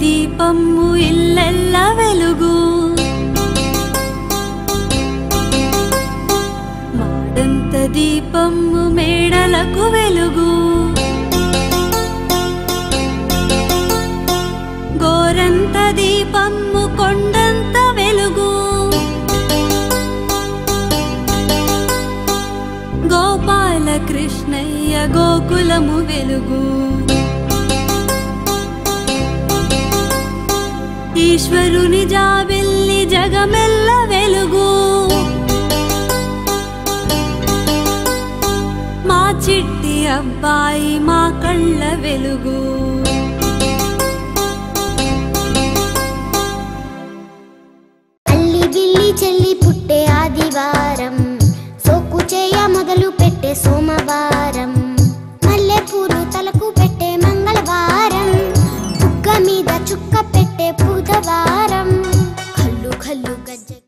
దీపము ఇల్లెల్ల వెలుగు మాడంత దీపము మేడలకు వెలుగు గోరంత దీపము కొండంత వెలుగు గోపాల కృష్ణయ్య గోకులము వెలుగు ఈశ్వరుని జాబిల్లి జగమెల్ల వెలుగు మా చిట్టి అబ్బాయి మా కళ్ళ వెలుగు అల్లి బిల్లి చెల్లి పుట్టే ఆదివారం సోకు చేయ మొదలు పెట్టే సోమవారం మల్లె పూలు తలకు పెట్టే మంగళవారం చుక్క మీద చుక్క